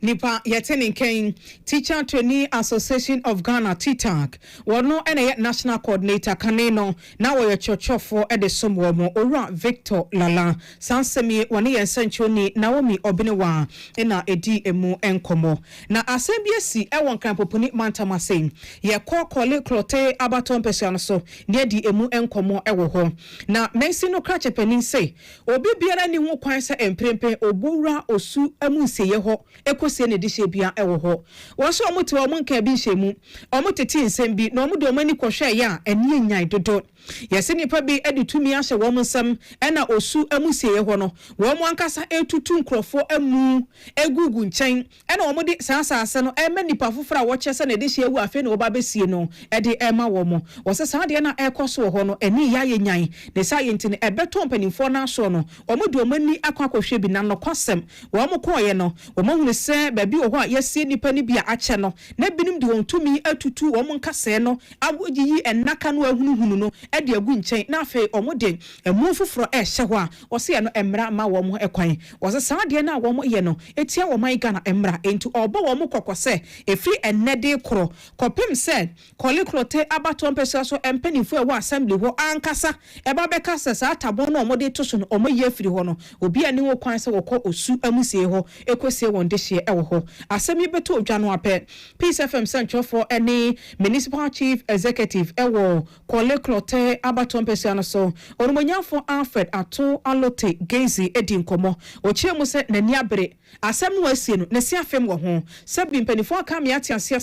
Nipa Yeteni Kane, Teacher Trainee Association of Ghana, TTAG, Wano and National Coordinator Kaneno, now we are church for Edison Womo, Ora Victor Lala, Sansemi, Wani and Sanchoni, Naomi Obinewa, Ena Edi Emu Enkomo. Na ASMBC, Ewan Campopuni Mantamase, ye call Clote Abaton Pesanoso, near the Emu Enkomo Ewoho. Na Mesino Cratch Penin say, Obi Biara ni mo kwansa emprempe obura osu emu seyeho ekosie ne dishe bia ewo ho wo so omuti wo monka bi hyemu omutete nsem bi na omude omani kwohwe ya eni nyan dodo yesi nipa bi editumi ahye wo nsem ena osu emu seyeho no wo mo ankasa etutu nkrofo emu egugu nchen ena omude saasase no ema nipa fofora wo kyese na dishe ewu afi na wo ba besie no ede ema wo mo wo se saade na ekoso ho no eni ya ye nyan ne sa ye ntine ebeto mpanimfo na so no omude omani akwakohwe bi na no kwasem wo mo koye no wo mo hunu se baby wo a yesie nipa ni bia ache no na binim de won tumi atutu wo mo nkase no abogiyi enaka no ahunu no ede agu nchen na afi omode emu foforo ehye ho a wo se no emra ma wo mo ekwan wo se saade na wo mo ye no etia wo man Ghana emra enti obo wo mo kokose efri enede kro kopim se koliklote abaton pesa so empanifo e wo assembly ho ankasa eba beka se sa tabon no omode to so no omo ye afiri ho no obi ani wo kwan se wo kɔ osu amusie ho ekosie won de hye ewo ho asemi beto odwa no apɛ Peace FM Central for any municipal chief executive ewo koliklote abaton pesa no so orumonyafo Alfred Ato Alote Gezi edi nkomo ochie mu se nani abere asem no asie no nesi afem wo ho sabi mpanifo aka me ate ase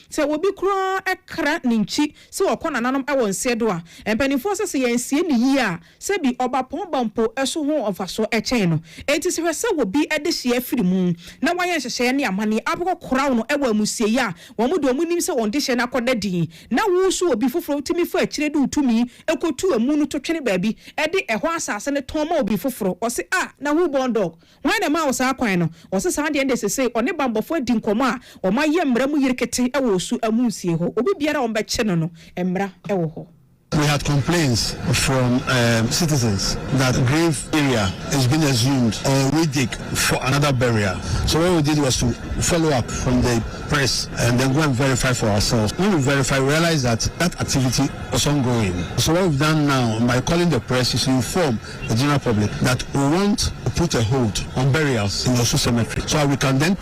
se obi kura ekra ninchi se wokɔ nananom ewo nse do a mpanifo se yensie ni yi a sabi obapon bampo eso ho ofaso echen no enti se hwese obi ede hye afiri mu na waye hyehye ne amane aboko koraw no ewo amusie yi a wo mu do mu nim se won de hye na koda din na wo so obi foforo timi fo akire de utumi ekotu amu no to twene baabi ede eho asase ne ton ma obi foforo o se na hu bondog wan na ma wo sa kwan no o se sa de sese one bambofo adi nkomo a o ma ye mra mu yirikete ewo su amusie ho obi biara on be che no emra ewo ho. We had complaints from citizens that grave area has been assumed or we dig for another burial. So what we did was to follow up from the press and then go and verify for ourselves. When we verify, we realized that activity was ongoing. So what we've done now by calling the press is to inform the general public that we want to put a hold on burials in the cemetery so we can then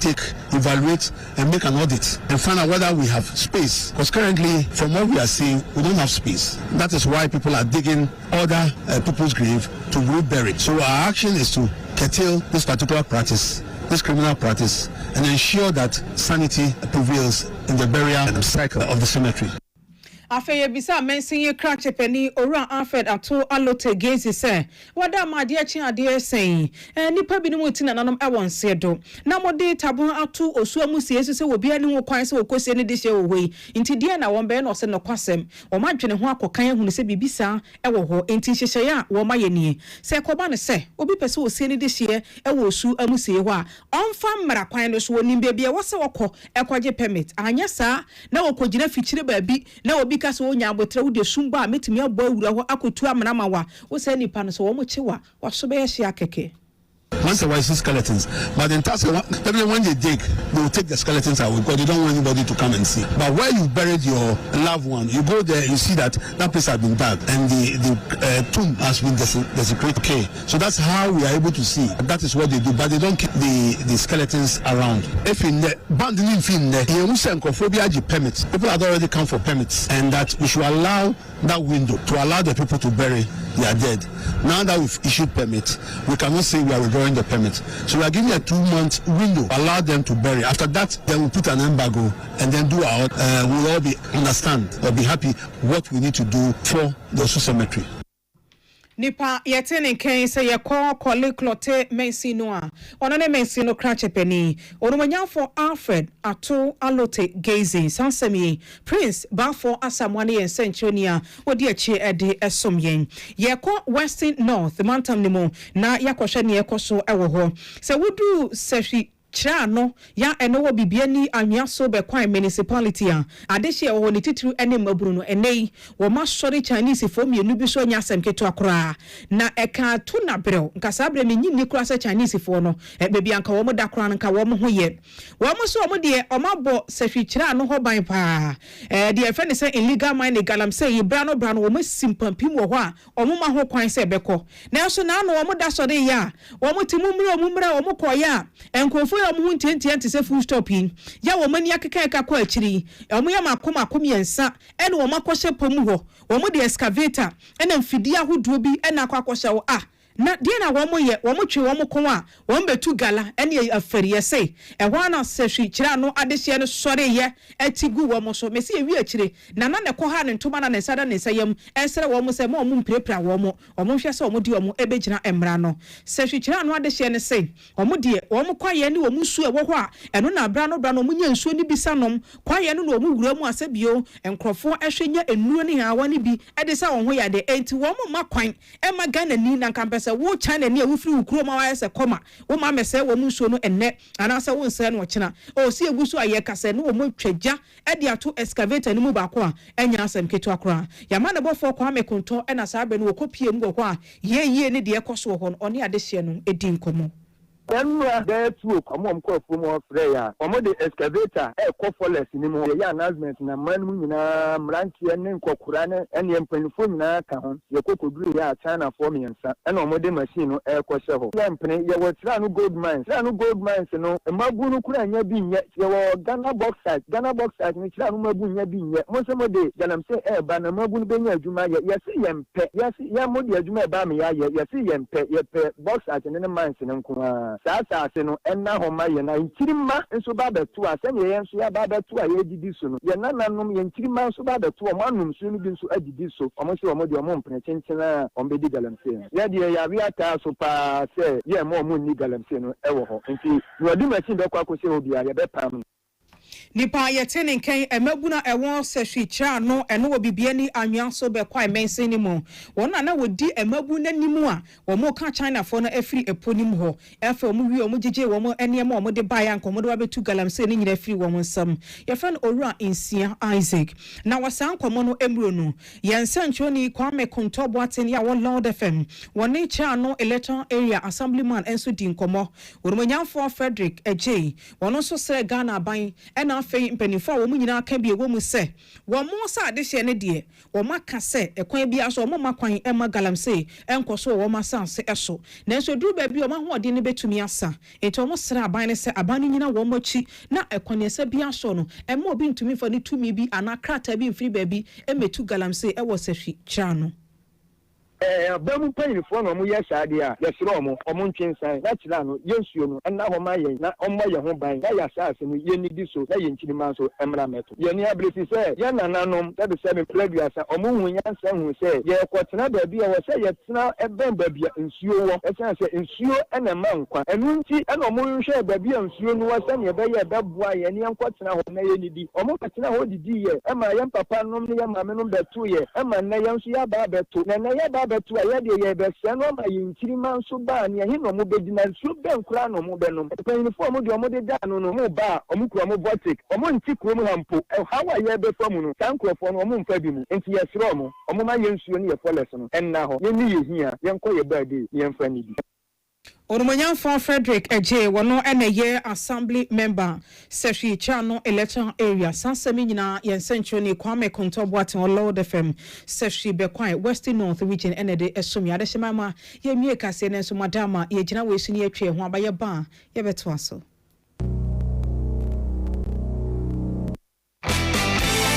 evaluate and make an audit and find out whether we have space. Because currently, from what we are seeing, we don't have space. That is why people are digging other people's grave to rebury. So our action is to curtail this particular practice, this criminal practice, and ensure that sanity prevails in the burial cycle of the cemetery. Afeye bisa mensinye krache peni ora Alfred Ato Alote Gezi se wada ma de achi ade sen nipa bi no muti na nanom ewon se do na mode tabon ato osu amusie eso se obi ani ho kwan se okosie ne de hye ohoi nti de na won be no se no kwasem o ma dwene ho akokan ehunu se bibisa ewo ho nti hyehye ya wo ma yenie se koba ne se obi pese osie ne de hye ewo osu amusie ho a onfa mmara kwan no so onim bia wo se wokɔ ekwaje permit anya sa na okogina fikyire baabi na obi kaso onya abotre wo de sumba metimi abo awura ho akotu amana mawa wo se nipa no so wo mo chewa wo so be hye akeke. Once a while, see skeletons. But in Tasca, when they dig, they will take the skeletons out because they don't want anybody to come and see. But where you buried your loved one, you go there, you see that place has been dug and the tomb has been desecrated. Okay, so that's how we are able to see. That is what they do, but they don't keep the skeletons around. If in the abandoning fin there, permits. People had already come for permits, and that we should allow that window to allow the people to bury their dead. Now that we've issued permits, we cannot say we are withdrawing the permit. So we are giving a 2-month window, allow them to bury. After that, then we'll put an embargo and then do our, we'll all understand or be happy what we need to do for the cemetery. Nipa yetene ken se ye call koliklote mensino a ono ne mensino krache peni orumanyafo Alfred Ato Alote Gezi sansemi Prince Bafo Asamwane yen Centronia odi achi ede esomyen ye call Western North mantam nimo na yakohwe ne yekoso ewo ho se wudu sefi Chano ya eno wo bibiani anwea so be kwan municipality a adehye wo ne titiri ene maburu no enei wo ma sori Chinese fo mienu bi so nya asem keto akora na eka to na brel nkasa bre me nyini kura se Chinese fo no bebi anka wo mo da kora nka wo mo ho ye wo mo so wo de o ma bo sehwi kira no ho ban pa de efe ne se illegal mining galamsey ibra no wo mo simpampim wo ho a o mo ma ho kwan se beko na so na no wo mo da sori ya wo mo timumre wo mo koya enkofo ya mo huntientie ante se full stop yin ya wo mani akeka eka kwa akiri wo mo ya makom yensa ene wo makɔhye pomu ho wo mo de excavator ene mfidi ahodo bi ene akɔhye wo na die na wo mo ye wo mo twe wo mo kon a wo betu gala ene afariye sei ho na sehwi kira no adehye no sore ye atigu wo mo so mesi ewi akire na ne kɔ ha ne ntoma na ne sada ne sayam ensere wo mo se mo mprepra wo mo hwe se wo mo di wo mo ebegina emra no sehwi kira no adehye ne sei wo mo de wo mo kwaye ne wo mo su ewo ho a eno na bra no mo nya nsuo ni bisanom kwaye no wo mo wura mu asebio enkrofo ehwenya enuro ne hawa ne bi ede sa wo ho ya de enti wo mo makwan ema Ghana ni na kampese wo China ni wo firi ukuro ma wa se koma wo ma mese wo mu nsuo no enne anase wo nse no kina o si egusu aye kase no wo mo twagya ede ato excavator ni mu ba ko a enya asem keto akora ya ma ne bofo kwa me konto ena sa be no wo kopie mu go a ye ne de ekoso ho no oni adehye no edi nkomo Emra there too come on call from our prayer. The excavator call for less in the announcement na man nyina mrantie ne nkokurane ene mpanifo nyina ka ho ye kokoduru ya China for me nsa ene omode machine no kwose ho ya mpene ye wotira no gold mines no magu no kura nya bi nye ye wo Ghana bauxite ni kira no magu nya bi nye mo se mode ganam se ba na magu no benya adwuma ye se yempe ya mode adwuma ba me ya ye se yempe ye pe bauxite ne mines ne nko Sasa no enna homa ye na nkirima nso ba betu asem ye nso ya ba betu a ye didi so no ye nananom ye nkirima nso ba betu o manum so no bi nso adidi so o mo se o mo de o mo mpene chenchena o mbedi galamsey ye de ya wi ata so pa se ye mo ni galamsey no ewo ho nti no di machine be kwa ko se obi a ye be pam nipa yetene nken emaguna ewon sehwi kira no eno wo bibiani anwa so be kwa mense ni mu wona na wodi emaguna nimu a wo mo ka China fo no afiri eponim ho efe wo mo wi wo mo jeje wo mo enema wo mo de baya nkomo de wa betu galamsey ni nyina afiri wo mo nsam ye friend Owura Insia Isaac na wasan nkomo no emro no yense nchoni Kwame Kontobo ateni ya wo Lord FM woni kira no electoral area assemblyman enso di nkomo woromanyamfo Frederick Ejay wono so sere Ghana ban ena afei mpanifo wo nyina aka bi ewo mu se wo mo sa adehye ne de wo maka se ekwan bi aso wo makwan ema galamsey enkoso wo masanse eso na enso duru ba bi wo mahode ne betumi asa eto mo sra aban ne se aban nyina wo machi na ekwan ese bi aso no ema obi ntumi fa ne tumi bi anakrata bi mfiri ba bi emetu galamsey ewo sehwi kira no Bamu pain for no yes idea yes romo omo ntwensan na kira no yensuo no na ho ma yen na ommo ye ho ban na ya saase no ye nidi so na ye nkiri man so emra meto ye ni abresi se ye nananom that be me plagiasa omo hunya nsa hu se ye kwotena ba bi wo se ye tena eben ba bi nsuo wo esan se nsuo ena ma nkwa enu nti ena omo hwe ba bi nsuo no wo se ne be ye beboa ye ni enkwotena ho na ye nidi omo kwotena ho didi ye ema ye papa nom ne ye mame nom betu ye ema na ye nso ya ba betu na ye ba betu aye de ye be se no ma ye nkiri man so ba ne he no mo bedi na nsuo be nkura no mo be no panifo mo de omo de da no mo ba omo kura mo votic omo nti kuro mo hampo hawa ye be famu no tankrofo no omo mfa bi mu enti ye sro mo omo ma ye nsuo ne ye forest no enna ho ye ni ye hia ye nko ye ba de ye mfa ni bi Oromanyamfo Frederick Ejay wono eneye assembly member sehwi chano electoral area sansemi nyina yensencho ni Kwame Kontobo aten Lord FM sehwi bekwan West North region enede esomi adeshemama ye mie kase ne nso madama ye gina we suni atwe ho abaye ba ye beto aso.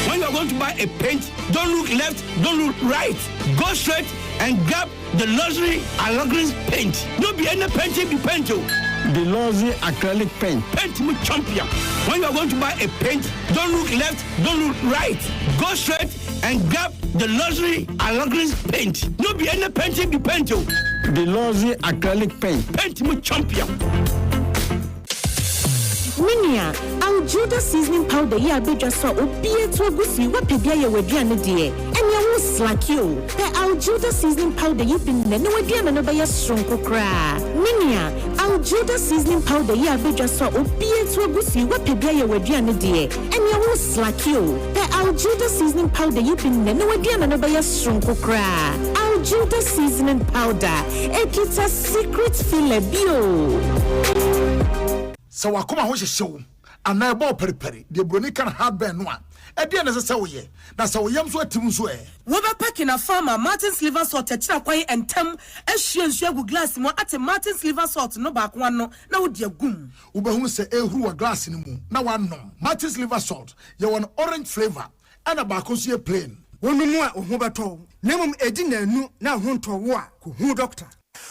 When you are going to buy a paint, don't look left, don't look right. Go straight and grab the luxury acrylic paint. Don't be any painting be paint. The luxury acrylic paint. Paint me champion. When you are going to buy a paint, don't look left, don't look right. Go straight and grab the luxury acrylic paint. Don't be any painting be paint. The luxury acrylic paint. Paint me champion. Minia, our Judah seasoning powder, ya be just so obedient to a goosey, what pedia ye were dear. And you will slack you. The Aljuda seasoning powder you've been Nenodian and Obaya strong cra. Minia, Aljuda seasoning powder ya be just so obedient to a goosey what pebia with Diana and you will slack you. The Aljuda seasoning powder you've been Nenodian and Obaya strong cra. Aljuda seasoning powder. It's a secret filler bio. So wakoma ho hyehyew ana ebo periperi de broni kan hardware no a e de na se wo ye na se wo yam so atim so e wo be packing a farmer Martin's liver salt e kira kwai entem ehwie nsu agu glass mo ate Martin's liver salt no ba kwa no na wo de agum wo be hu se ehuru wa glass ni mu na wanom Martin's liver salt ye won orange flavor ana ba ko so ye plain wonu mu a ho beto na mum edi na anu na ho nto wo a ko hu doctor.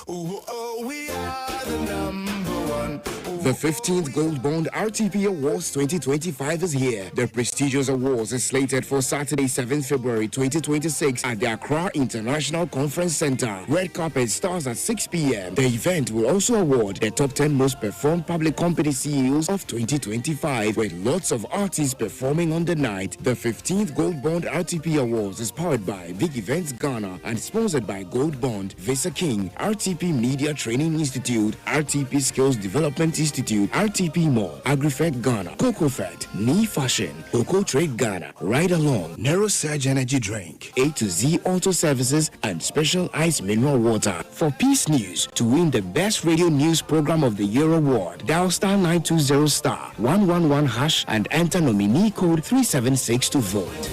We are the number one. The 15th Gold Bond RTP Awards 2025 is here. The prestigious awards is slated for Saturday, 7th February 2026 at the Accra International Conference Center. Red carpet starts at 6 p.m. The event will also award the top 10 most performed public company CEOs of 2025, with lots of artists performing on the night. The 15th Gold Bond RTP Awards is powered by Big Events Ghana and sponsored by Gold Bond, Visa King, RTP Media Training Institute, RTP Skills Development Institute, RTP Mall, AgriFed Ghana, CocoFed, Knee Fashion, Coco Trade Ghana, Ride Along, Narrow Surge Energy Drink, A to Z Auto Services, and Special Ice Mineral Water. For Peace News, to win the Best Radio News Program of the Year award, dial star 920 star 111 hash and enter nominee code 376 to vote.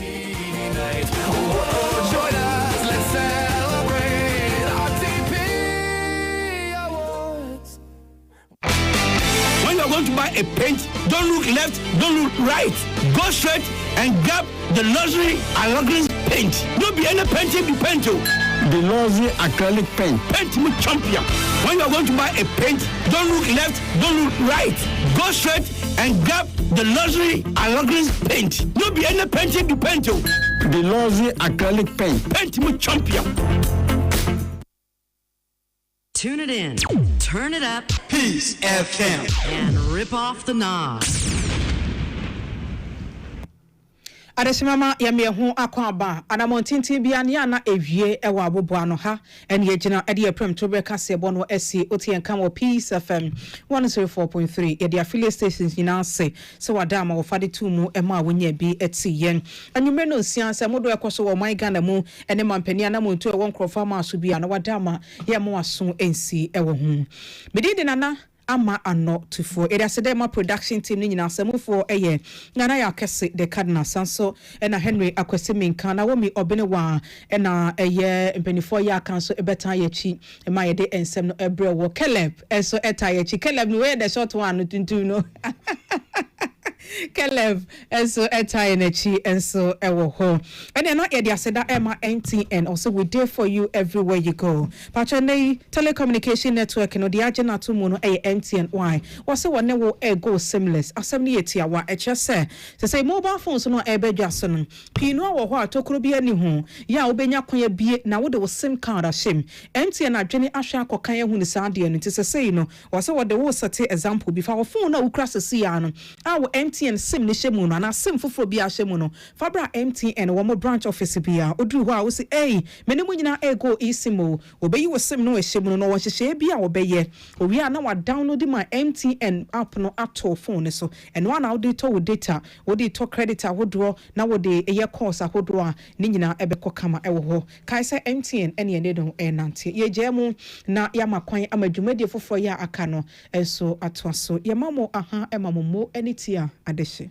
Want to buy a paint, don't look left, don't look right. Go straight and grab the luxury acrylic paint. Don't be any painting be paint. The luxury acrylic paint. Paint me champion. When you are going to buy a paint, don't look left, don't look right. Go straight and grab the luxury acrylic paint. Don't be any painting be paint. The luxury acrylic paint. Paint me champion. Tune it in, turn it up, Peace FM, and rip off the knobs. Adesimama ya mehu akwa ba anamontintin bia ne ana ewie ewa aboboa no ha ene yegina ede aprem to be kase bo no esi otien kan wo Peace FM 104.3 ye the affiliate stations nyina se so wada ma wo fade tu mu ema wonya bi etiyen anwumre no nsia se modo ekoso wo man Ghana mu ene mampani ana montu e won krofa ma so bia na wada ma ye mo aso ensi ewo hu medide nana ama ano tufo it has a production team nyina asamufo eye ngana ya kese de cardinal sanso ena Henry akwese minka na womi obenewa ena eye mpenifo ya Akan so ebeta ya chi ema ye de ensem no ebre wo Caleb enso eta ya chi Caleb no we the short one no tuntu no Caleb enso eta ya na chi enso ewo ho ena na ye de aseda ema NTN also we there for you everywhere you go patchane telecommunication network no de agena to mu no MTN why was so one wo go seamless asem ne yetia wa eche se mobile phones no ebedwa so no pino wo ho atokoro bi ani ho ya obenya kwan bie na wo de wo sim card ashem MTN adwene ahwe akokan ya hu ni saade no te se no was so de wo set example bi fa wo phone na ukra sese ya no awo MTN sim ne shemu no na sim foforo bi ahwemu no fabra MTN wo mo branch office bia oduru ho a wo se mene mu nyina ego isimo obeyi wo sim no ehemu no wo hyehye bia wo beye owi ana wa download my MTN app no ato phone so and one out dey to data wo dey to credit ahodo na wo dey eye course ahodo a ni nyina ebekọ kama ewo ho kai say MTN ene ene don enante ye jemu na ya makwan amadwumade foforo ya aka no enso ato so ye mamo aha emamo mo enitia adehye